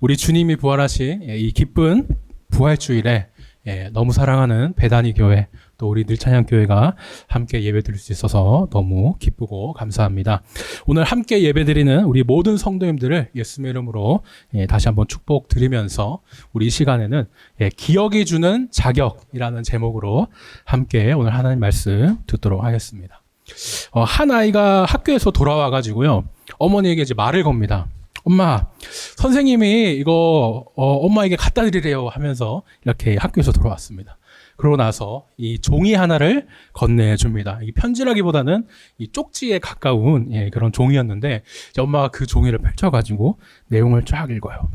우리 주님이 부활하신 이 기쁜 부활주일에 너무 사랑하는 베다니 교회 또 우리 늘찬양 교회가 함께 예배드릴 수 있어서 너무 기쁘고 감사합니다. 오늘 함께 예배드리는 우리 모든 성도님들을 예수님의 이름으로 다시 한번 축복드리면서 우리 이 시간에는 기억이 주는 자격이라는 제목으로 함께 오늘 하나님 말씀 듣도록 하겠습니다. 한 아이가 학교에서 돌아와 가지고요, 어머니에게 이제 말을 겁니다. 엄마, 선생님이 이거 엄마에게 갖다 드리래요 하면서 이렇게 학교에서 돌아왔습니다. 그러고 나서 이 종이 하나를 건네줍니다. 이 편지라기보다는 이 쪽지에 가까운 그런 종이였는데, 이제 엄마가 그 종이를 펼쳐가지고 내용을 쫙 읽어요.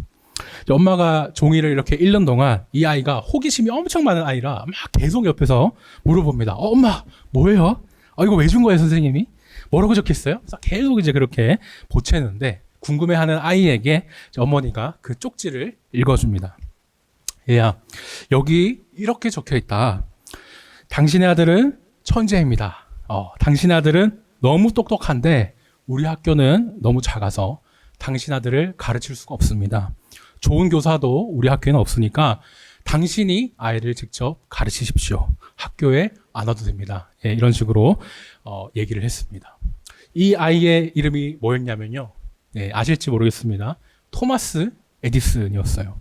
엄마가 종이를 이렇게 읽는 동안 이 아이가 호기심이 엄청 많은 아이라 막 계속 옆에서 물어봅니다. 엄마, 뭐예요? 이거 왜 준 거예요, 선생님이? 뭐라고 적혔어요? 계속 이제 그렇게 보채는데, 궁금해하는 아이에게 어머니가 그 쪽지를 읽어줍니다. 얘야, 여기 이렇게 적혀 있다. 당신의 아들은 천재입니다. 당신의 아들은 너무 똑똑한데 우리 학교는 너무 작아서 당신 아들을 가르칠 수가 없습니다. 좋은 교사도 우리 학교에는 없으니까 당신이 아이를 직접 가르치십시오. 학교에 안 와도 됩니다. 이런 식으로 얘기를 했습니다. 이 아이의 이름이 뭐였냐면요, 아실지 모르겠습니다. 토마스 에디슨이었어요.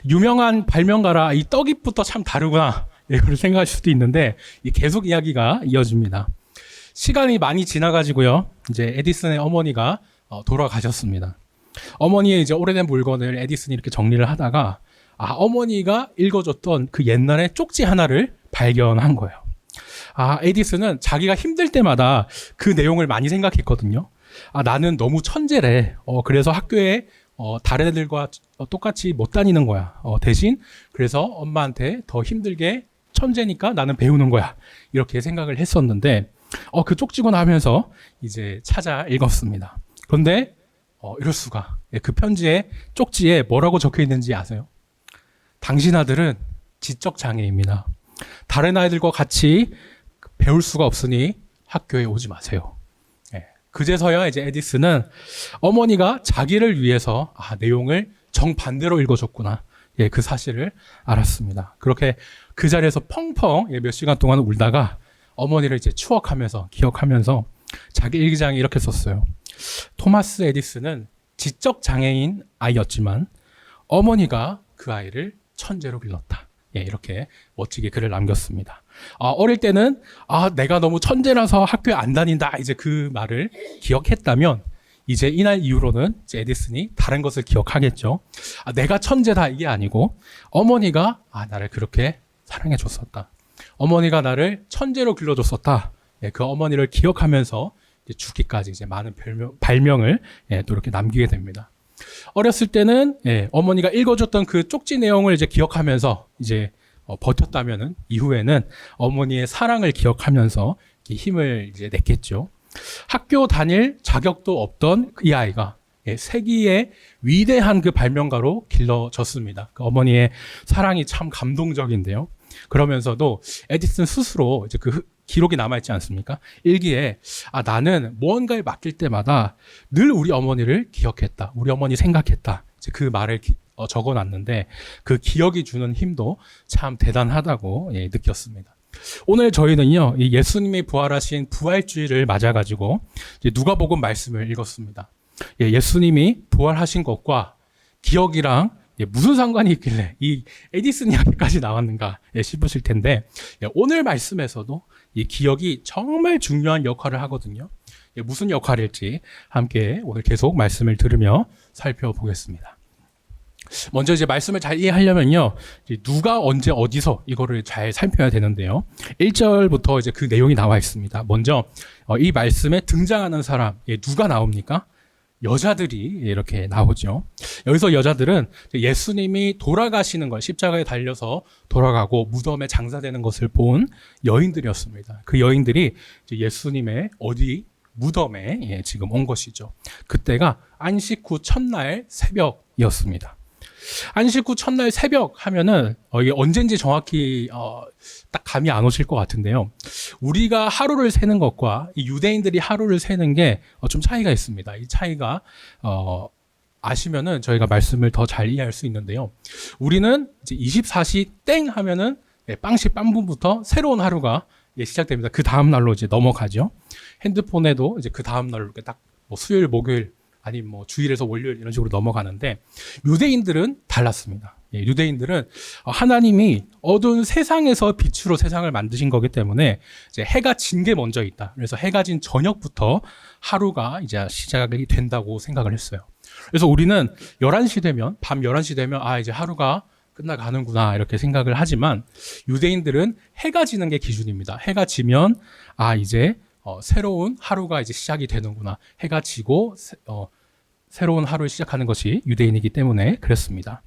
유명한 발명가라 이 떡잎부터 참 다르구나, 이걸 생각할 수도 있는데 계속 이야기가 이어집니다. 시간이 많이 지나가지고요, 이제 에디슨의 어머니가 돌아가셨습니다. 어머니의 이제 오래된 물건을 에디슨이 이렇게 정리를 하다가 어머니가 읽어줬던 그 옛날의 쪽지 하나를 발견한 거예요. 에디슨은 자기가 힘들 때마다 그 내용을 많이 생각했거든요. 나는 너무 천재래. 그래서 학교에 다른 애들과 똑같이 못 다니는 거야. 대신 그래서 엄마한테 더 힘들게 천재니까 나는 배우는 거야. 이렇게 생각을 했었는데 그 쪽지고 나면서 이제 찾아 읽었습니다. 그런데 이럴 수가. 그 편지에 쪽지에 뭐라고 적혀 있는지 아세요? 당신 아들은 지적 장애입니다. 다른 아이들과 같이 배울 수가 없으니 학교에 오지 마세요. 그제서야 이제 에디슨은 어머니가 자기를 위해서 내용을 정반대로 읽어줬구나, 그 사실을 알았습니다. 그렇게 그 자리에서 펑펑 몇 시간 동안 울다가 어머니를 이제 추억하면서 기억하면서 자기 일기장에 이렇게 썼어요. 토마스 에디슨은 지적 장애인 아이였지만 어머니가 그 아이를 천재로 길렀다. 이렇게 멋지게 글을 남겼습니다. 어릴 때는 내가 너무 천재라서 학교에 안 다닌다, 이제 그 말을 기억했다면 이제 이날 이후로는 이제 에디슨이 다른 것을 기억하겠죠. 내가 천재다, 이게 아니고 어머니가 나를 그렇게 사랑해 줬었다. 어머니가 나를 천재로 길러줬었다. 그 어머니를 기억하면서 이제 죽기까지 이제 많은 발명을 또 이렇게 남기게 됩니다. 어렸을 때는 어머니가 읽어줬던 그 쪽지 내용을 이제 기억하면서 이제 버텼다면은 이후에는 어머니의 사랑을 기억하면서 힘을 이제 냈겠죠. 학교 다닐 자격도 없던 이 아이가 세기의 위대한 그 발명가로 길러졌습니다. 그 어머니의 사랑이 참 감동적인데요. 그러면서도 에디슨 스스로 이제 그 기록이 남아있지 않습니까? 일기에 나는 무언가를 맡길 때마다 늘 우리 어머니를 기억했다, 우리 어머니 생각했다, 이제 그 말을 적어놨는데 그 기억이 주는 힘도 참 대단하다고 느꼈습니다. 오늘 저희는요, 이 예수님이 부활하신 부활주일을 맞아가지고 이제 누가복음 말씀을 읽었습니다. 예수님이 부활하신 것과 기억이랑 무슨 상관이 있길래 이 에디슨 이야기까지 나왔는가 싶으실 텐데, 오늘 말씀에서도 이 기억이 정말 중요한 역할을 하거든요. 무슨 역할일지 함께 오늘 계속 말씀을 들으며 살펴보겠습니다. 먼저 이제 말씀을 잘 이해하려면요, 누가 언제 어디서 이거를 잘 살펴야 되는데요. 1절부터 이제 그 내용이 나와 있습니다. 먼저 이 말씀에 등장하는 사람, 누가 나옵니까? 여자들이 이렇게 나오죠. 여기서 여자들은 예수님이 돌아가시는 걸, 십자가에 달려서 돌아가고 무덤에 장사되는 것을 본 여인들이었습니다. 그 여인들이 예수님의 어디 무덤에 지금 온 것이죠. 그때가 안식 후 첫날 새벽이었습니다. 안식 후 첫날 새벽 하면은 이게 언젠지 정확히 딱 감이 안 오실 것 같은데요. 우리가 하루를 세는 것과 이 유대인들이 하루를 세는 게 좀 차이가 있습니다. 이 차이가 아시면은 저희가 말씀을 더 잘 이해할 수 있는데요. 우리는 이제 24시 땡 하면은 빵시 빵분부터 새로운 하루가 시작됩니다. 그 다음 날로 이제 넘어가죠. 핸드폰에도 이제 그 다음 날로 이렇게 딱 뭐 수요일, 목요일 아니면 뭐 주일에서 월요일 이런 식으로 넘어가는데 유대인들은 달랐습니다. 유대인들은 하나님이 어두운 세상에서 빛으로 세상을 만드신 거기 때문에 이제 해가 진 게 먼저 있다. 그래서 해가 진 저녁부터 하루가 이제 시작이 된다고 생각을 했어요. 그래서 우리는 11시 되면, 밤 11시 되면 이제 하루가 끝나가는구나 이렇게 생각을 하지만 유대인들은 해가 지는 게 기준입니다. 해가 지면 이제 새로운 하루가 이제 시작이 되는구나. 해가 지고 새로운 하루를 시작하는 것이 유대인이기 때문에 그랬습니다.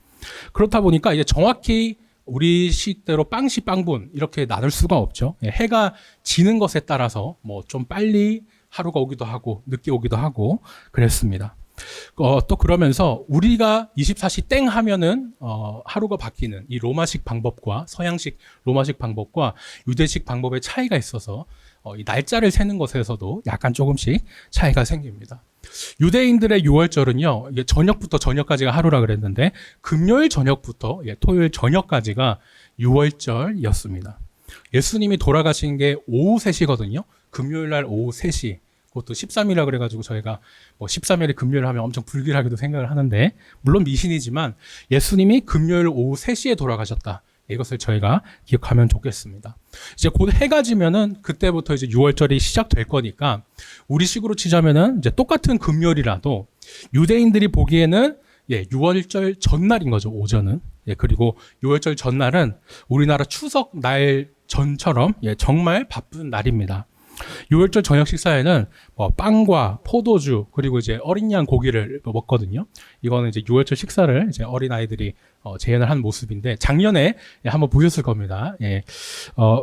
그렇다 보니까 이제 정확히 우리 식대로 빵시 빵분 이렇게 나눌 수가 없죠. 해가 지는 것에 따라서 뭐 좀 빨리 하루가 오기도 하고 늦게 오기도 하고 그랬습니다. 또 그러면서 우리가 24시 땡 하면은 하루가 바뀌는 이 로마식 방법과 서양식 로마식 방법과 유대식 방법의 차이가 있어서 이 날짜를 세는 것에서도 약간 조금씩 차이가 생깁니다. 유대인들의 유월절은요, 이게 저녁부터 저녁까지가 하루라 그랬는데 금요일 저녁부터 토요일 저녁까지가 유월절이었습니다. 예수님이 돌아가신 게 오후 3시거든요. 금요일 날 오후 3시. 그것도 13일이라 그래가지고 저희가 뭐 13일에 금요일 하면 엄청 불길하게도 생각을 하는데, 물론 미신이지만 예수님이 금요일 오후 3시에 돌아가셨다. 이것을 저희가 기억하면 좋겠습니다. 이제 곧 해가 지면은 그때부터 이제 6월절이 시작될 거니까 우리식으로 치자면은 이제 똑같은 금요일이라도 유대인들이 보기에는 6월절 전날인 거죠, 오전은. 그리고 6월절 전날은 우리나라 추석 날 전처럼 정말 바쁜 날입니다. 6월절 저녁 식사에는 빵과 포도주 그리고 이제 어린 양 고기를 먹거든요. 이거는 이제 6월절 식사를 이제 어린 아이들이 재현을 한 모습인데 작년에 한번 보셨을 겁니다.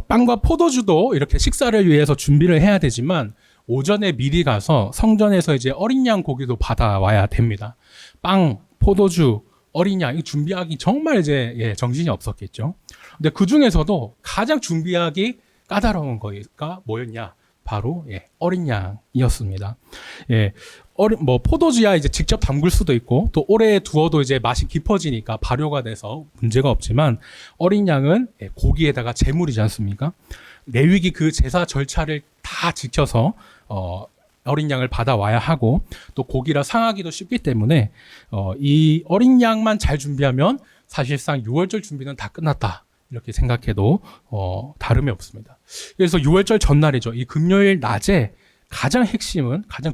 빵과 포도주도 이렇게 식사를 위해서 준비를 해야 되지만 오전에 미리 가서 성전에서 이제 어린 양 고기도 받아와야 됩니다. 빵, 포도주, 어린 양 준비하기 정말 이제 정신이 없었겠죠. 근데 그 중에서도 가장 준비하기 까다로운 거가 뭐였냐? 바로 어린 양이었습니다. 포도주야 이제 직접 담글 수도 있고 또 오래 두어도 이제 맛이 깊어지니까 발효가 돼서 문제가 없지만 어린 양은 고기에다가 제물이지 않습니까? 레위기 그 제사 절차를 다 지켜서 어린 양을 받아와야 하고 또 고기라 상하기도 쉽기 때문에 이 어린 양만 잘 준비하면 사실상 6월절 준비는 다 끝났다. 이렇게 생각해도 다름이 없습니다. 그래서 6월절 전날이죠. 이 금요일 낮에 가장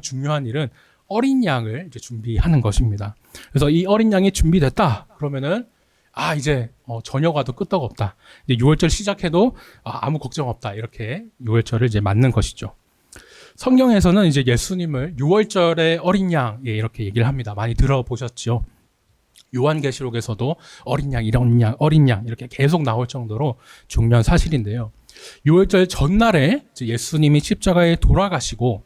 중요한 일은 어린 양을 이제 준비하는 것입니다. 그래서 이 어린 양이 준비됐다. 그러면은 이제 저녁 와도 끄떡없다. 이제 6월절 시작해도 아무 걱정 없다. 이렇게 6월절을 이제 맞는 것이죠. 성경에서는 이제 예수님을 6월절의 어린 양 이렇게 얘기를 합니다. 많이 들어보셨죠? 요한계시록에서도 어린 양, 이런 양, 어린 양 이렇게 계속 나올 정도로 중요한 사실인데요. 6월절 전날에 예수님이 십자가에 돌아가시고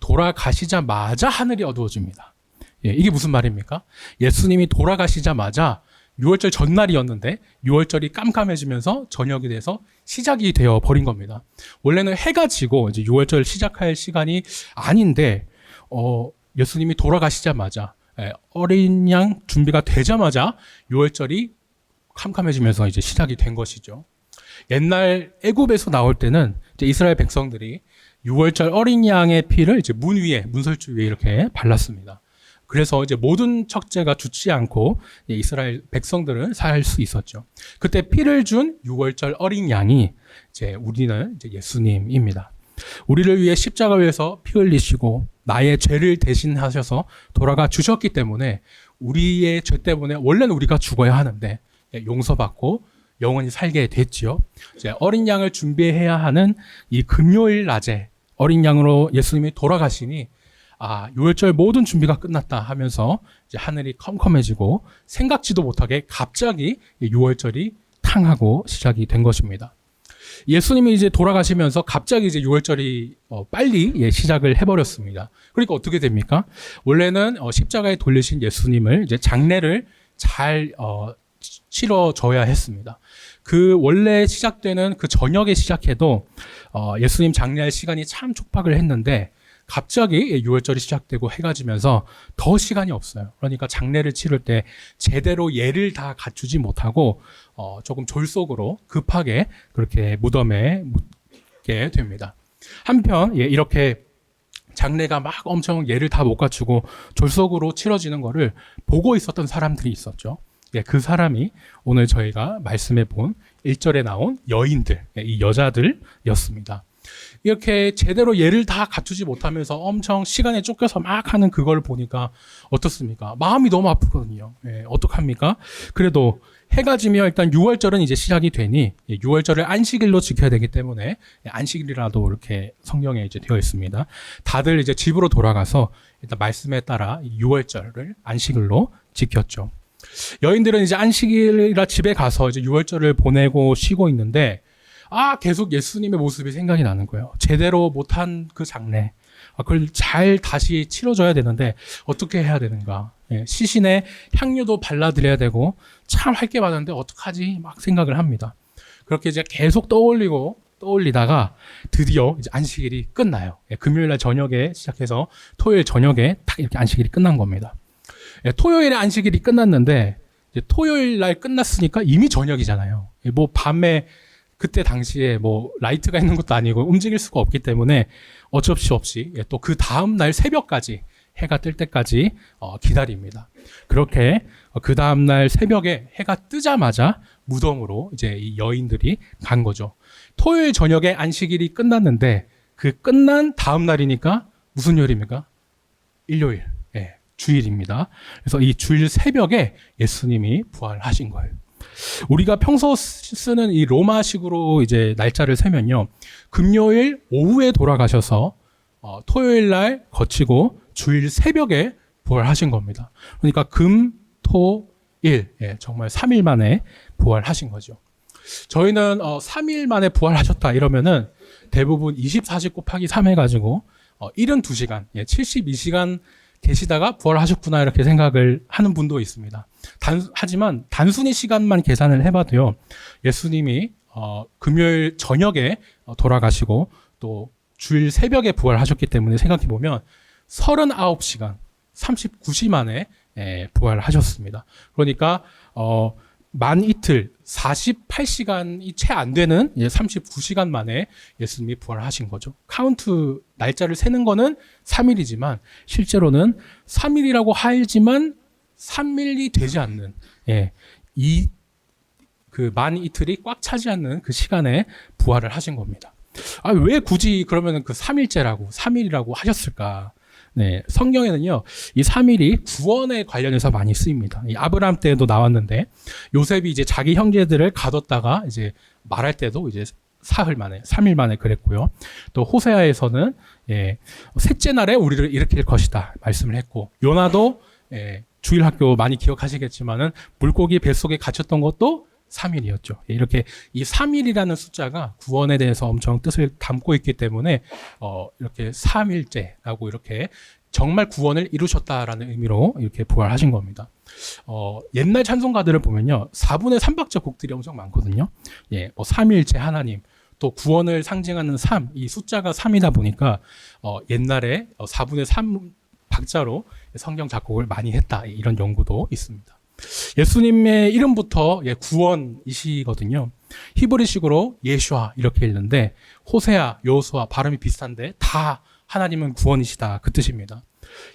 돌아가시자마자 하늘이 어두워집니다. 이게 무슨 말입니까? 예수님이 돌아가시자마자 6월절 전날이었는데 6월절이 깜깜해지면서 저녁이 돼서 시작이 되어 버린 겁니다. 원래는 해가 지고 이제 6월절 시작할 시간이 아닌데 예수님이 돌아가시자마자 어린 양 준비가 되자마자 6월절이 캄캄해지면서 이제 시작이 된 것이죠. 옛날 애굽에서 나올 때는 이제 이스라엘 백성들이 6월절 어린 양의 피를 이제 문 위에, 문설주 위에 이렇게 발랐습니다. 그래서 이제 모든 척제가 죽지 않고 이스라엘 백성들은 살 수 있었죠. 그때 피를 준 6월절 어린 양이 이제 우리는 이제 예수님입니다. 우리를 위해 십자가에서 피 흘리시고 나의 죄를 대신하셔서 돌아가 주셨기 때문에 우리의 죄 때문에 원래는 우리가 죽어야 하는데 용서받고 영원히 살게 됐지요. 이제 어린 양을 준비해야 하는 이 금요일 낮에 어린 양으로 예수님이 돌아가시니 6월절 모든 준비가 끝났다 하면서 이제 하늘이 컴컴해지고 생각지도 못하게 갑자기 6월절이 탕하고 시작이 된 것입니다. 예수님이 이제 돌아가시면서 갑자기 이제 6월절이 빨리 시작을 해버렸습니다. 그러니까 어떻게 됩니까? 원래는 십자가에 돌리신 예수님을 이제 장례를 잘 치러줘야 했습니다. 그 원래 시작되는 그 저녁에 시작해도 예수님 장례할 시간이 참 촉박을 했는데 갑자기 6월절이 시작되고 해가 지면서 더 시간이 없어요. 그러니까 장례를 치를 때 제대로 예를 다 갖추지 못하고 조금 졸속으로 급하게 그렇게 무덤에 묻게 됩니다. 한편 이렇게 장례가 막 엄청 예를 다 못 갖추고 졸속으로 치러지는 거를 보고 있었던 사람들이 있었죠. 그 사람이 오늘 저희가 말씀해 본 1절에 나온 여인들, 이 여자들이었습니다. 이렇게 제대로 예를 다 갖추지 못하면서 엄청 시간에 쫓겨서 막 하는 그걸 보니까 어떻습니까? 마음이 너무 아프거든요. 어떡합니까? 그래도 해가 지면 일단 6월절은 이제 시작이 되니 6월절을 안식일로 지켜야 되기 때문에 안식일이라도 이렇게 성경에 이제 되어 있습니다. 다들 이제 집으로 돌아가서 일단 말씀에 따라 6월절을 안식일로 지켰죠. 여인들은 이제 안식일이라 집에 가서 이제 6월절을 보내고 쉬고 있는데 계속 예수님의 모습이 생각이 나는 거예요. 제대로 못한 그 장례. 그걸 잘 다시 치러줘야 되는데 어떻게 해야 되는가. 시신에 향유도 발라드려야 되고 참 할 게 많은데 어떡하지 막 생각을 합니다. 그렇게 이제 계속 떠올리다가 드디어 이제 안식일이 끝나요. 금요일 날 저녁에 시작해서 토요일 저녁에 딱 이렇게 안식일이 끝난 겁니다. 토요일에 안식일이 끝났는데 이제 토요일 날 끝났으니까 이미 저녁이잖아요. 뭐 밤에 그때 당시에 뭐 라이트가 있는 것도 아니고 움직일 수가 없기 때문에 어쩔 수 없이 또 그 다음 날 새벽까지 해가 뜰 때까지 기다립니다. 그렇게 그 다음 날 새벽에 해가 뜨자마자 무덤으로 이제 이 여인들이 간 거죠. 토요일 저녁에 안식일이 끝났는데 그 끝난 다음 날이니까 무슨 요일입니까? 일요일, 주일입니다. 그래서 이 주일 새벽에 예수님이 부활하신 거예요. 우리가 평소 쓰는 이 로마식으로 이제 날짜를 세면요. 금요일 오후에 돌아가셔서 토요일 날 거치고 주일 새벽에 부활하신 겁니다. 그러니까 금, 토, 일, 정말 3일 만에 부활하신 거죠. 저희는 3일 만에 부활하셨다 이러면은 대부분 24시 곱하기 3 해가지고 72시간, 72시간 계시다가 부활하셨구나 이렇게 생각을 하는 분도 있습니다. 하지만 단순히 시간만 계산을 해봐도요. 예수님이 금요일 저녁에 돌아가시고 또 주일 새벽에 부활하셨기 때문에 생각해보면 39시간, 39시 만에 부활하셨습니다. 그러니까 만 이틀, 48시간이 채 안 되는 39시간 만에 예수님이 부활하신 거죠. 카운트 날짜를 세는 거는 3일이지만 실제로는 3일이라고 하지만 3일이 되지 않는 이 그 만 이틀이 꽉 차지 않는 그 시간에 부활을 하신 겁니다. 왜 굳이 그러면 그 3일째라고 3일이라고 하셨을까? 성경에는요, 이 3일이 구원에 관련해서 많이 쓰입니다. 이 아브라함 때도 나왔는데, 요셉이 이제 자기 형제들을 가뒀다가 이제 말할 때도 이제 사흘 만에, 3일 만에 그랬고요. 또 호세아에서는, 셋째 날에 우리를 일으킬 것이다. 말씀을 했고, 요나도, 주일 학교 많이 기억하시겠지만은, 물고기 뱃속에 갇혔던 것도 3일이었죠. 이렇게 이 3일이라는 숫자가 구원에 대해서 엄청 뜻을 담고 있기 때문에 이렇게 3일째라고 이렇게 정말 구원을 이루셨다라는 의미로 이렇게 부활하신 겁니다. 옛날 찬송가들을 보면요. 4분의 3박자 곡들이 엄청 많거든요. 뭐 3일째 하나님, 또 구원을 상징하는 3, 이 숫자가 3이다 보니까 옛날에 4분의 3박자로 성경 작곡을 많이 했다. 이런 연구도 있습니다. 예수님의 이름부터 구원이시거든요. 히브리식으로 예슈아 이렇게 읽는데 호세아, 여호수아 발음이 비슷한데 다 하나님은 구원이시다 그 뜻입니다.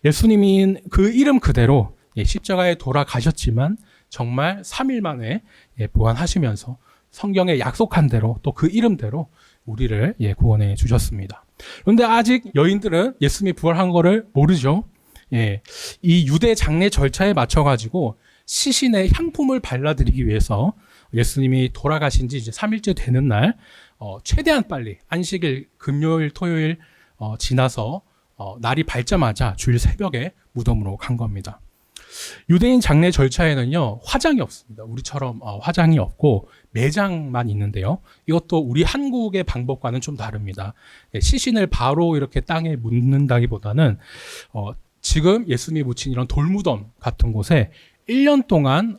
예수님이 그 이름 그대로 십자가에 돌아가셨지만 정말 3일 만에 부활하시면서 성경에 약속한 대로 또 그 이름대로 우리를 구원해 주셨습니다. 그런데 아직 여인들은 예수님이 부활한 거를 모르죠. 이 유대 장례 절차에 맞춰가지고 시신에 향품을 발라드리기 위해서 예수님이 돌아가신 지 이제 3일째 되는 날, 최대한 빨리, 안식일, 금요일, 토요일, 지나서, 날이 밝자마자 주일 새벽에 무덤으로 간 겁니다. 유대인 장례 절차에는요, 화장이 없습니다. 우리처럼 화장이 없고, 매장만 있는데요. 이것도 우리 한국의 방법과는 좀 다릅니다. 시신을 바로 이렇게 땅에 묻는다기보다는, 지금 예수님이 묻힌 이런 돌무덤 같은 곳에 1년 동안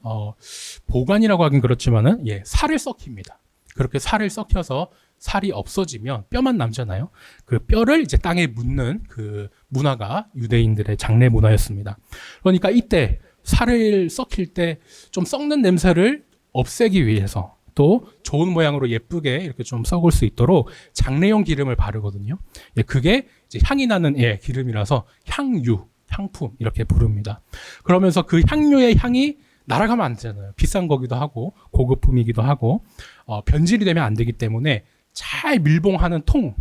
보관이라고 하긴 그렇지만은 살을 썩힙니다. 그렇게 살을 썩혀서 살이 없어지면 뼈만 남잖아요. 그 뼈를 이제 땅에 묻는 그 문화가 유대인들의 장례 문화였습니다. 그러니까 이때 살을 썩힐 때 좀 썩는 냄새를 없애기 위해서 또 좋은 모양으로 예쁘게 이렇게 좀 썩을 수 있도록 장례용 기름을 바르거든요. 예, 그게 이제 향이 나는 기름이라서 향유, 향품 이렇게 부릅니다. 그러면서 그 향료의 향이 날아가면 안 되잖아요. 비싼 거기도 하고 고급품이기도 하고 변질이 되면 안 되기 때문에 잘 밀봉하는 통,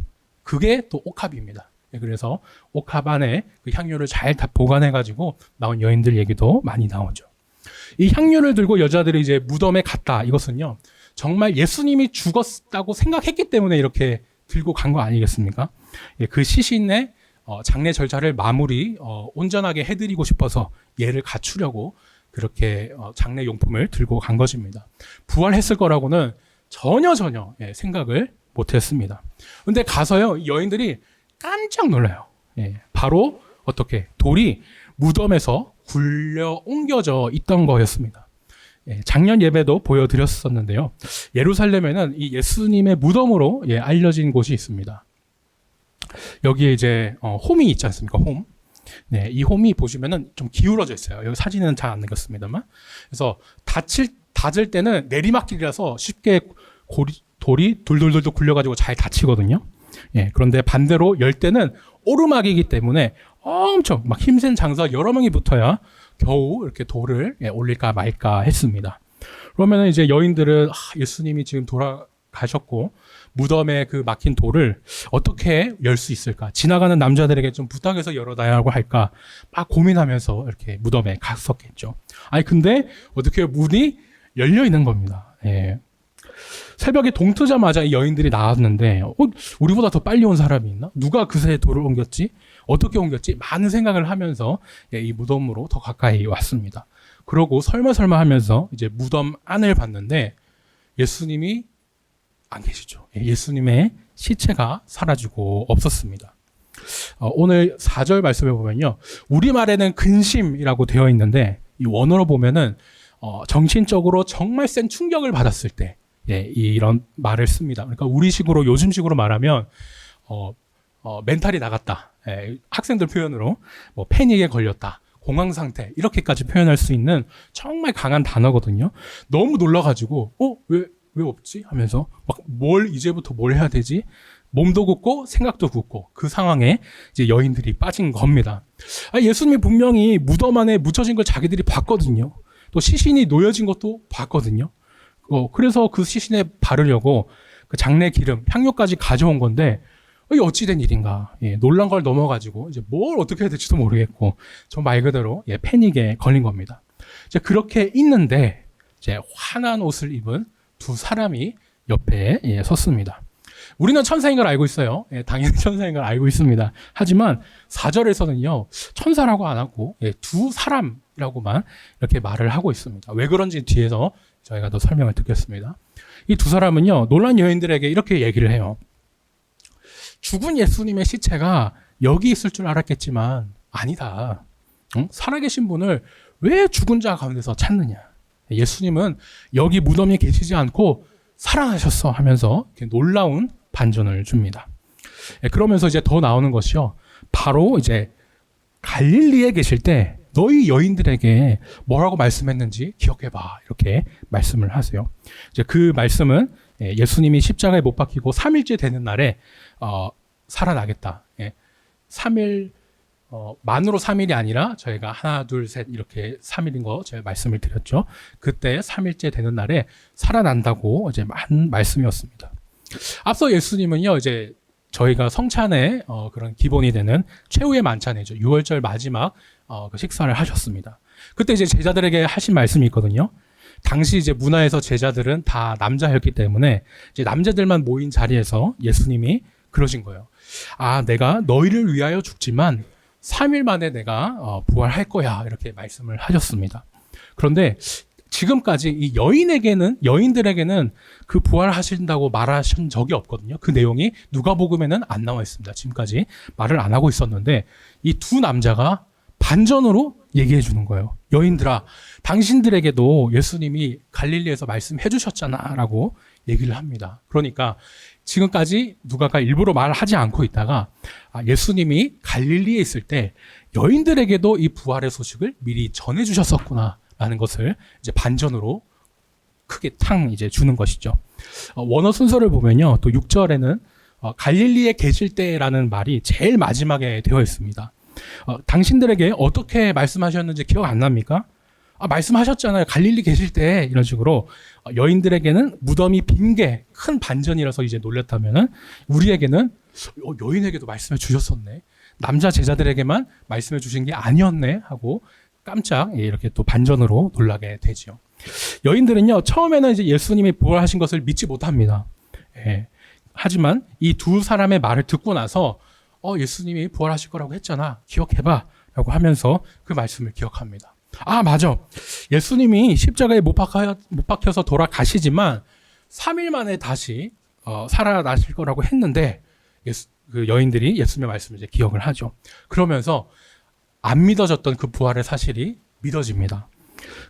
그게 또 옥합입니다. 예, 그래서 옥합 안에 그 향료를 잘 다 보관해가지고 나온 여인들 얘기도 많이 나오죠. 이 향료를 들고 여자들이 이제 무덤에 갔다. 이것은요, 정말 예수님이 죽었다고 생각했기 때문에 이렇게 들고 간 거 아니겠습니까? 예, 그 시신의 장례 절차를 마무리 온전하게 해드리고 싶어서 얘를 갖추려고 그렇게 장례 용품을 들고 간 것입니다. 부활했을 거라고는 전혀 생각을 못했습니다. 근데 가서요, 이 여인들이 깜짝 놀라요. 예, 바로 어떻게 돌이 무덤에서 굴려 옮겨져 있던 거였습니다. 예, 작년 예배도 보여드렸었는데요. 예루살렘에는 이 예수님의 무덤으로 알려진 곳이 있습니다. 여기에 이제 홈이 있지 않습니까? 홈. 네, 이 홈이 보시면은 좀 기울어져 있어요. 여기 사진은 잘 안 남겼습니다만. 그래서 닫을 때는 내리막길이라서 쉽게 돌이 돌돌돌 굴려가지고 잘 닫히거든요. 예, 그런데 반대로 열 때는 오르막이기 때문에 엄청 막 힘센 장사 여러 명이 붙어야 겨우 이렇게 돌을 올릴까 말까 했습니다. 그러면은 이제 여인들은 예수님이 지금 돌아가셨고 무덤에 그 막힌 돌을 어떻게 열 수 있을까? 지나가는 남자들에게 좀 부탁해서 열어달라고 할까? 막 고민하면서 이렇게 무덤에 갔었겠죠. 아니 근데 어떻게 문이 열려 있는 겁니다. 예. 새벽에 동 트자마자 이 여인들이 나왔는데 우리보다 더 빨리 온 사람이 있나? 누가 그새 돌을 옮겼지? 어떻게 옮겼지? 많은 생각을 하면서 이 무덤으로 더 가까이 왔습니다. 그러고 설마 하면서 이제 무덤 안을 봤는데 예수님이 안 계시죠. 예수님의 시체가 사라지고 없었습니다. 오늘 4절 말씀을 보면요. 우리말에는 근심이라고 되어 있는데 이 원어로 보면은 정신적으로 정말 센 충격을 받았을 때 이런 말을 씁니다. 그러니까 우리식으로 요즘식으로 말하면 멘탈이 나갔다. 학생들 표현으로 뭐 패닉에 걸렸다. 공황 상태 이렇게까지 표현할 수 있는 정말 강한 단어거든요. 너무 놀라가지고 왜 없지? 하면서 막 이제부터 뭘 해야 되지? 몸도 굳고 생각도 굳고 그 상황에 이제 여인들이 빠진 겁니다. 예수님이 분명히 무덤 안에 묻혀진 걸 자기들이 봤거든요. 또 시신이 놓여진 것도 봤거든요. 그래서 그 시신에 바르려고 그 장례 기름, 향료까지 가져온 건데 이게 어찌된 일인가. 놀란 걸 넘어가지고 이제 뭘 어떻게 해야 될지도 모르겠고 저 말 그대로 패닉에 걸린 겁니다. 이제 그렇게 있는데 이제 환한 옷을 입은 두 사람이 옆에 섰습니다. 우리는 천사인 걸 알고 있어요. 당연히 천사인 걸 알고 있습니다. 하지만 4절에서는요, 천사라고 안 하고 두 사람이라고만 이렇게 말을 하고 있습니다. 왜 그런지 뒤에서 저희가 더 설명을 듣겠습니다. 이 두 사람은요, 놀란 여인들에게 이렇게 얘기를 해요. 죽은 예수님의 시체가 여기 있을 줄 알았겠지만 아니다. 살아계신 분을 왜 죽은 자 가운데서 찾느냐. 예수님은 여기 무덤에 계시지 않고 살아나셨어 하면서 놀라운 반전을 줍니다. 그러면서 이제 더 나오는 것이요. 바로 이제 갈릴리에 계실 때 너희 여인들에게 뭐라고 말씀했는지 기억해봐. 이렇게 말씀을 하세요. 이제 그 말씀은 예수님이 십자가에 못 박히고 3일째 되는 날에 살아나겠다. 3일 만으로 3일이 아니라 저희가 하나, 둘, 셋 이렇게 3일인 거 제가 말씀을 드렸죠. 그때 3일째 되는 날에 살아난다고 이제 한 말씀이었습니다. 앞서 예수님은요, 이제 저희가 성찬의 그런 기본이 되는 최후의 만찬이죠. 6월절 마지막 그 식사를 하셨습니다. 그때 이제 제자들에게 하신 말씀이 있거든요. 당시 이제 문화에서 제자들은 다 남자였기 때문에 이제 남자들만 모인 자리에서 예수님이 그러신 거예요. 내가 너희를 위하여 죽지만 3일 만에 내가 부활할 거야. 이렇게 말씀을 하셨습니다. 그런데 지금까지 이 여인들에게는 그 부활하신다고 말하신 적이 없거든요. 그 내용이 누가복음에는 안 나와 있습니다. 지금까지 말을 안 하고 있었는데 이 두 남자가 반전으로 얘기해 주는 거예요. 여인들아, 당신들에게도 예수님이 갈릴리에서 말씀해 주셨잖아 라고 얘기를 합니다. 그러니까 지금까지 누가가 일부러 말하지 않고 있다가 예수님이 갈릴리에 있을 때 여인들에게도 이 부활의 소식을 미리 전해 주셨었구나 라는 것을 이제 반전으로 크게 이제 주는 것이죠. 원어 순서를 보면요. 또 6절에는 갈릴리에 계실 때라는 말이 제일 마지막에 되어 있습니다. 당신들에게 어떻게 말씀하셨는지 기억 안 납니까? 말씀하셨잖아요. 갈릴리 계실 때 이런 식으로 여인들에게는 무덤이 빈 게 큰 반전이라서 이제 놀랬다면은 우리에게는 여인에게도 말씀해 주셨었네. 남자 제자들에게만 말씀해 주신 게 아니었네 하고 깜짝 이렇게 또 반전으로 놀라게 되죠. 여인들은요 처음에는 이제 예수님이 부활하신 것을 믿지 못합니다. 예. 하지만 이 두 사람의 말을 듣고 나서 예수님이 부활하실 거라고 했잖아. 기억해봐 라고 하면서 그 말씀을 기억합니다. 맞아. 예수님이 십자가에 못 박혀서 돌아가시지만 3일 만에 다시 살아나실 거라고 했는데 그 여인들이 예수님의 말씀을 이제 기억을 하죠. 그러면서 안 믿어졌던 그 부활의 사실이 믿어집니다.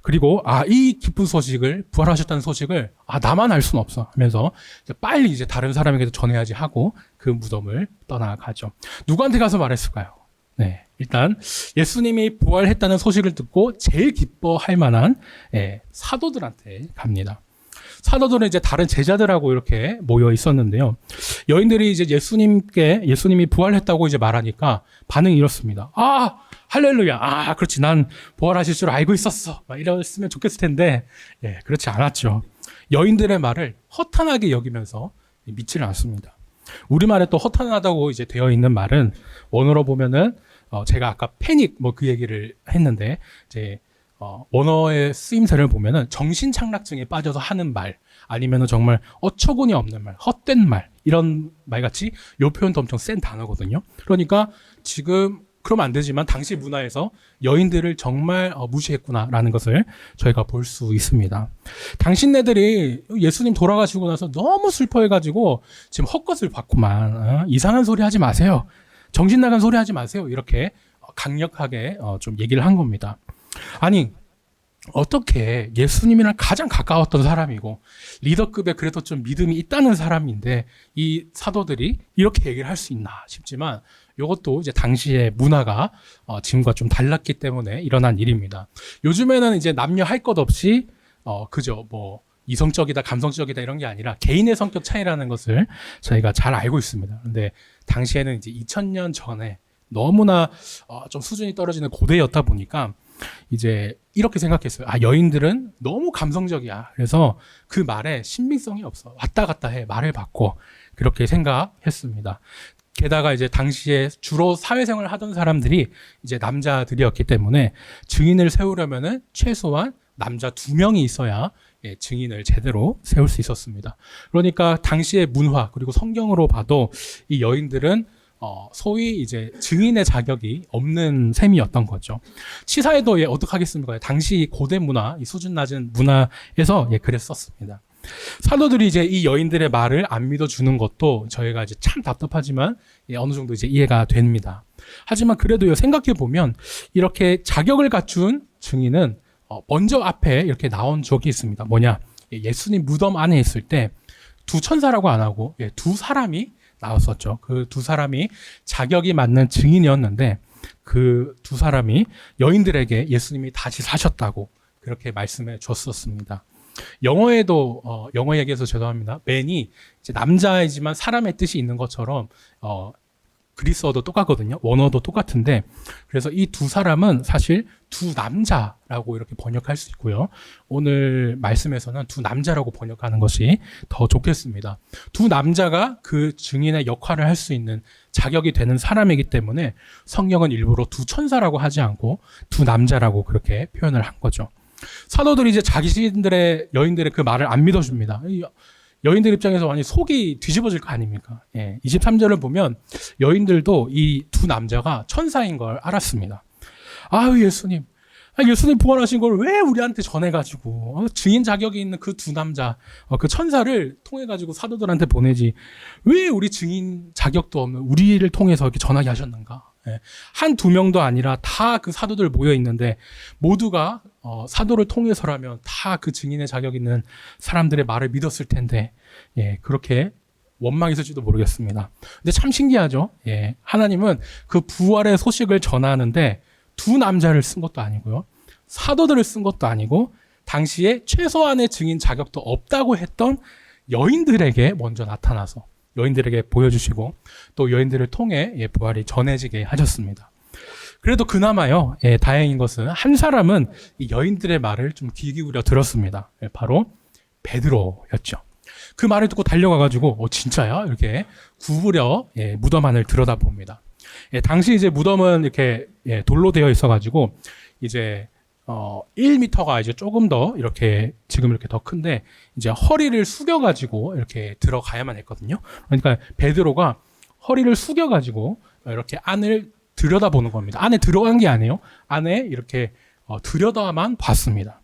그리고 이 기쁜 소식을 부활하셨다는 소식을 나만 알 수는 없어 하면서 빨리 이제 다른 사람에게도 전해야지 하고 그 무덤을 떠나가죠. 누구한테 가서 말했을까요? 네, 일단 예수님이 부활했다는 소식을 듣고 제일 기뻐할 만한 사도들한테 갑니다. 사도들은 이제 다른 제자들하고 이렇게 모여 있었는데요. 여인들이 이제 예수님이 부활했다고 이제 말하니까 반응이 이렇습니다. 할렐루야. 그렇지. 난 부활하실 줄 알고 있었어. 이랬으면 좋겠을 텐데, 그렇지 않았죠. 여인들의 말을 허탄하게 여기면서 믿지는 않습니다. 우리말에 또 허탄하다고 이제 되어 있는 말은 원어로 보면은 제가 아까 패닉 그 얘기를 했는데 이제 원어의 쓰임새를 보면은 정신착락증에 빠져서 하는 말 아니면은 정말 어처구니 없는 말, 헛된 말 이런 말같이 이 표현도 엄청 센 단어거든요. 그러니까 지금 그러면 안 되지만 당시 문화에서 여인들을 정말 무시했구나라는 것을 저희가 볼 수 있습니다. 당신네들이 예수님 돌아가시고 나서 너무 슬퍼해가지고 지금 헛것을 받고만 이상한 소리 하지 마세요. 정신 나간 소리 하지 마세요. 이렇게 강력하게 좀 얘기를 한 겁니다. 아니 어떻게 예수님이랑 가장 가까웠던 사람이고 리더급에 그래도 좀 믿음이 있다는 사람인데 이 사도들이 이렇게 얘기를 할 수 있나 싶지만 이것도 이제 당시의 문화가 지금과 좀 달랐기 때문에 일어난 일입니다. 요즘에는 이제 남녀 할 것 없이 그저 이성적이다 감성적이다 이런 게 아니라 개인의 성격 차이라는 것을 저희가 잘 알고 있습니다. 근데 당시에는 이제 2000년 전에 너무나 좀 수준이 떨어지는 고대였다 보니까 이제 이렇게 생각했어요. 여인들은 너무 감성적이야. 그래서 그 말에 신빙성이 없어. 왔다 갔다 해. 말을 바꿔. 그렇게 생각했습니다. 게다가 이제 당시에 주로 사회생활을 하던 사람들이 이제 남자들이었기 때문에 증인을 세우려면은 최소한 남자 2명이 있어야 증인을 제대로 세울 수 있었습니다. 그러니까 당시의 문화 그리고 성경으로 봐도 이 여인들은 소위 이제 증인의 자격이 없는 셈이었던 거죠. 치사해도 어떻게 하겠습니까? 당시 고대 문화, 이 수준 낮은 문화에서 그랬었습니다. 사도들이 이제 이 여인들의 말을 안 믿어주는 것도 저희가 이제 참 답답하지만 어느 정도 이제 이해가 됩니다. 하지만 그래도요, 생각해보면 이렇게 자격을 갖춘 증인은 먼저 앞에 이렇게 나온 적이 있습니다. 뭐냐? 예수님 무덤 안에 있을 때 두 천사라고 안 하고 두 사람이 나왔었죠. 그 두 사람이 자격이 맞는 증인이었는데 그 두 사람이 여인들에게 예수님이 다시 사셨다고 그렇게 말씀해 줬었습니다. 영어에도 영어 얘기해서 죄송합니다. 맨이 이제 남자이지만 사람의 뜻이 있는 것처럼 그리스어도 똑같거든요. 원어도 똑같은데 그래서 이 두 사람은 사실 두 남자라고 이렇게 번역할 수 있고요. 오늘 말씀에서는 두 남자라고 번역하는 것이 더 좋겠습니다. 두 남자가 그 증인의 역할을 할 수 있는 자격이 되는 사람이기 때문에 성경은 일부러 두 천사라고 하지 않고 두 남자라고 그렇게 표현을 한 거죠. 사도들이 이제 자기들의 여인들의 그 말을 안 믿어줍니다. 여인들 입장에서 완전히 속이 뒤집어질 거 아닙니까? 23절을 보면 여인들도 이 두 남자가 천사인 걸 알았습니다. 예수님. 예수님 부활하신 걸 왜 우리한테 전해가지고 증인 자격이 있는 그 두 남자 그 천사를 통해가지고 사도들한테 보내지 왜 우리 증인 자격도 없는 우리를 통해서 이렇게 전하게 하셨는가? 예, 한두 명도 아니라 다 그 사도들 모여 있는데 모두가 사도를 통해서라면 다 그 증인의 자격 있는 사람들의 말을 믿었을 텐데 예, 그렇게 원망했을지도 모르겠습니다. 근데 참 신기하죠. 예, 하나님은 그 부활의 소식을 전하는데 두 남자를 쓴 것도 아니고요. 사도들을 쓴 것도 아니고 당시에 최소한의 증인 자격도 없다고 했던 여인들에게 먼저 나타나서 여인들에게 보여주시고 또 여인들을 통해 예, 부활이 전해지게 하셨습니다. 그래도 그나마요, 예, 다행인 것은 한 사람은 이 여인들의 말을 좀 귀 기울여 들었습니다. 예, 바로 베드로였죠. 그 말을 듣고 달려가가지고 진짜야? 이렇게 구부려 예, 무덤 안을 들여다봅니다. 예, 당시 이제 무덤은 이렇게 예, 돌로 되어 있어가지고 이제 1m가 이제 조금 더 이렇게 지금 이렇게 더 큰데 이제 허리를 숙여가지고 이렇게 들어가야만 했거든요. 그러니까 베드로가 허리를 숙여가지고 이렇게 안을 들여다보는 겁니다. 안에 들어간 게 아니에요. 안에 이렇게 들여다만 봤습니다.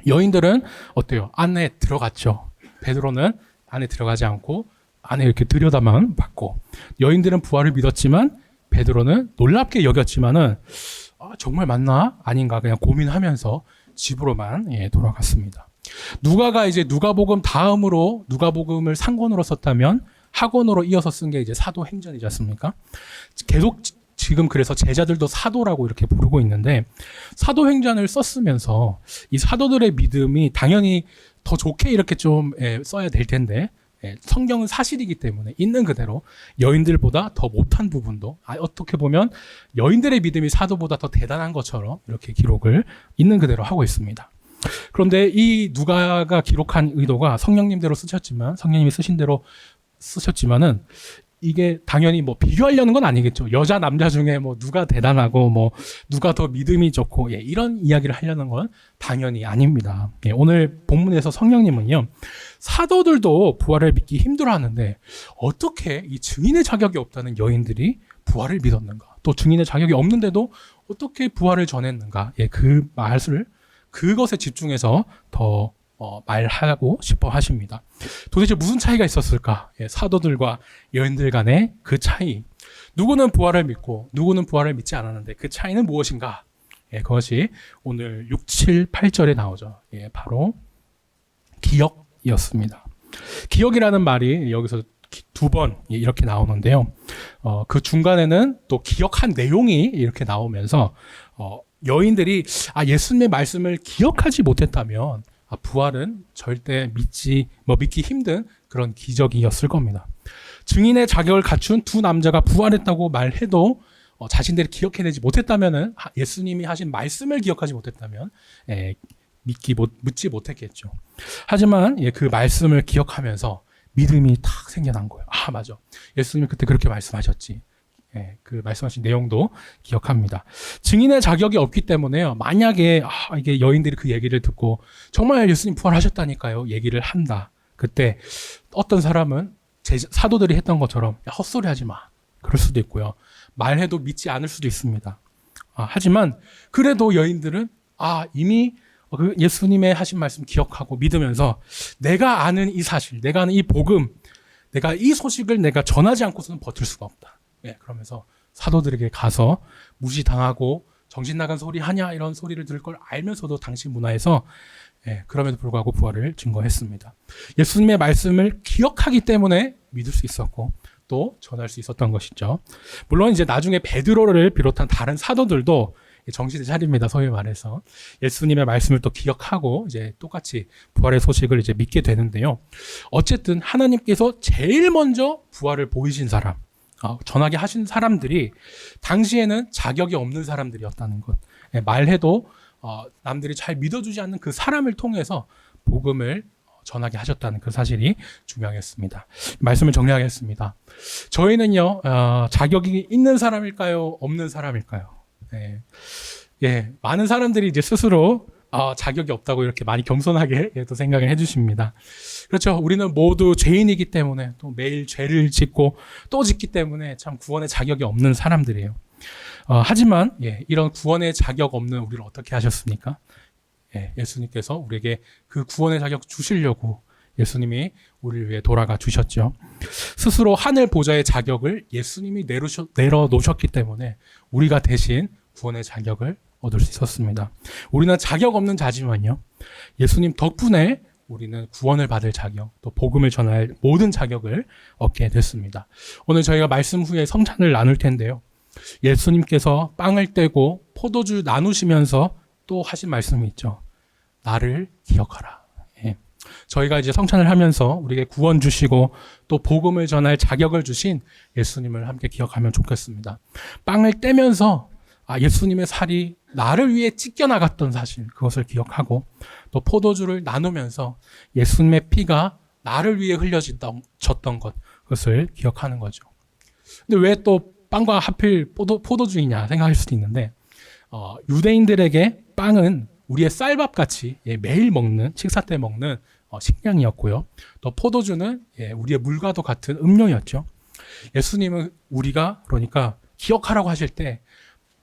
여인들은 어때요? 안에 들어갔죠. 베드로는 안에 들어가지 않고 안에 이렇게 들여다만 봤고 여인들은 부활을 믿었지만 베드로는 놀랍게 여겼지만은 정말 맞나? 아닌가? 그냥 고민하면서 집으로만 예, 돌아갔습니다. 누가가 이제 누가복음 다음으로 누가복음을 상권으로 썼다면 학원으로 이어서 쓴 게 이제 사도행전이지 않습니까? 계속 지금 그래서 제자들도 사도라고 이렇게 부르고 있는데 사도행전을 썼으면서 이 사도들의 믿음이 당연히 더 좋게 이렇게 좀 써야 될 텐데 성경은 사실이기 때문에 있는 그대로 여인들보다 더 못한 부분도 어떻게 보면 여인들의 믿음이 사도보다 더 대단한 것처럼 이렇게 기록을 있는 그대로 하고 있습니다. 그런데 이 누가가 기록한 의도가 성령님대로 쓰셨지만 성령님이 쓰신 대로 쓰셨지만은 이게 당연히 뭐 비교하려는 건 아니겠죠. 여자 남자 중에 뭐 누가 대단하고 뭐 누가 더 믿음이 좋고 예, 이런 이야기를 하려는 건 당연히 아닙니다. 예, 오늘 본문에서 성령님은요 사도들도 부활을 믿기 힘들어하는데 어떻게 이 증인의 자격이 없다는 여인들이 부활을 믿었는가? 또 증인의 자격이 없는데도 어떻게 부활을 전했는가? 예, 그 말을 그것에 집중해서 더 말하고 싶어 하십니다. 도대체 무슨 차이가 있었을까? 예, 사도들과 여인들 간의 그 차이. 누구는 부활을 믿고 누구는 부활을 믿지 않았는데 그 차이는 무엇인가? 예, 그것이 오늘 6, 7, 8절에 나오죠. 예, 바로 기억이었습니다. 기억이라는 말이 여기서 두 번 이렇게 나오는데요. 그 중간에는 또 기억한 내용이 이렇게 나오면서 여인들이 예수님의 말씀을 기억하지 못했다면 부활은 절대 믿기 힘든 그런 기적이었을 겁니다. 증인의 자격을 갖춘 두 남자가 부활했다고 말해도 자신들이 기억해내지 못했다면은 예수님이 하신 말씀을 기억하지 못했다면 믿지 못했겠죠. 하지만 그 말씀을 기억하면서 믿음이 탁 생겨난 거예요. 맞아. 예수님이 그때 그렇게 말씀하셨지. 그 말씀하신 내용도 기억합니다. 증인의 자격이 없기 때문에요. 만약에 이게 여인들이 그 얘기를 듣고 정말 예수님 부활하셨다니까요. 얘기를 한다. 그때 어떤 사람은 사도들이 했던 것처럼 헛소리 하지 마. 그럴 수도 있고요. 말해도 믿지 않을 수도 있습니다. 하지만 그래도 여인들은 이미 그 예수님의 하신 말씀 기억하고 믿으면서 내가 아는 이 사실, 내가 아는 이 복음, 내가 이 소식을 내가 전하지 않고서는 버틸 수가 없다. 그러면서 사도들에게 가서 무시당하고 정신 나간 소리 하냐 이런 소리를 들을 걸 알면서도 당시 문화에서 그럼에도 불구하고 부활을 증거했습니다. 예수님의 말씀을 기억하기 때문에 믿을 수 있었고 또 전할 수 있었던 것이죠. 물론 이제 나중에 베드로를 비롯한 다른 사도들도 정신을 차립니다. 소위 말해서 예수님의 말씀을 또 기억하고 이제 똑같이 부활의 소식을 이제 믿게 되는데요. 어쨌든 하나님께서 제일 먼저 부활을 보이신 사람, 전하게 하신 사람들이 당시에는 자격이 없는 사람들이었다는 것. 말해도 남들이 잘 믿어주지 않는 그 사람을 통해서 복음을 전하게 하셨다는 그 사실이 중요했습니다. 말씀을 정리하겠습니다. 저희는요, 자격이 있는 사람일까요? 없는 사람일까요? 많은 사람들이 이제 스스로 자격이 없다고 이렇게 많이 겸손하게 또 생각을 해주십니다. 그렇죠. 우리는 모두 죄인이기 때문에 또 매일 죄를 짓고 또 짓기 때문에 참 구원의 자격이 없는 사람들이에요. 하지만 이런 구원의 자격 없는 우리를 어떻게 하셨습니까? 예수님께서 우리에게 그 구원의 자격 주시려고 예수님이 우리를 위해 돌아가 주셨죠. 스스로 하늘 보좌의 자격을 예수님이 내려놓으셨기 때문에 우리가 대신 구원의 자격을 얻을 수 있었습니다. 우리는 자격 없는 자지만요, 예수님 덕분에 우리는 구원을 받을 자격, 또 복음을 전할 모든 자격을 얻게 됐습니다. 오늘 저희가 말씀 후에 성찬을 나눌 텐데요, 예수님께서 빵을 떼고 포도주 나누시면서 또 하신 말씀이 있죠. 나를 기억하라. 예. 저희가 이제 성찬을 하면서 우리에게 구원 주시고 또 복음을 전할 자격을 주신 예수님을 함께 기억하면 좋겠습니다. 빵을 떼면서 예수님의 살이 나를 위해 찢겨나갔던 사실, 그것을 기억하고, 또 포도주를 나누면서 예수님의 피가 나를 위해 흘려졌던 것, 그것을 기억하는 거죠. 근데 왜 또 빵과 하필 포도주이냐 생각할 수도 있는데, 유대인들에게 빵은 우리의 쌀밥같이 매일 먹는, 식사 때 먹는 식량이었고요. 또 포도주는 우리의 물과도 같은 음료였죠. 예수님은 우리가 그러니까 기억하라고 하실 때,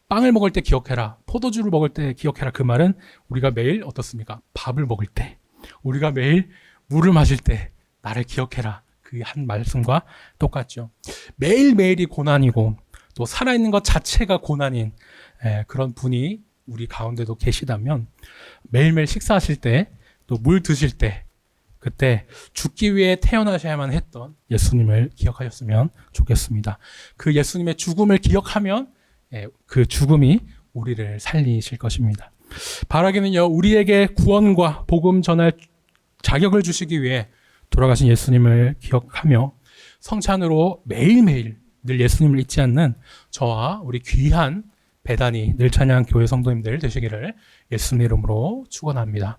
빵을 먹을 때 기억해라, 포도주를 먹을 때 기억해라, 그 말은 우리가 매일 어떻습니까? 밥을 먹을 때, 우리가 매일 물을 마실 때 나를 기억해라, 그 한 말씀과 똑같죠. 매일매일이 고난이고 또 살아있는 것 자체가 고난인 그런 분이 우리 가운데도 계시다면, 매일매일 식사하실 때, 또 물 드실 때, 그때 죽기 위해 태어나셔야만 했던 예수님을 기억하셨으면 좋겠습니다. 그 예수님의 죽음을 기억하면 그 죽음이 우리를 살리실 것입니다. 바라기는요, 우리에게 구원과 복음 전할 자격을 주시기 위해 돌아가신 예수님을 기억하며 성찬으로 매일매일 늘 예수님을 잊지 않는 저와 우리 귀한 배단이 늘 찬양 교회 성도님들 되시기를 예수님 이름으로 축원합니다.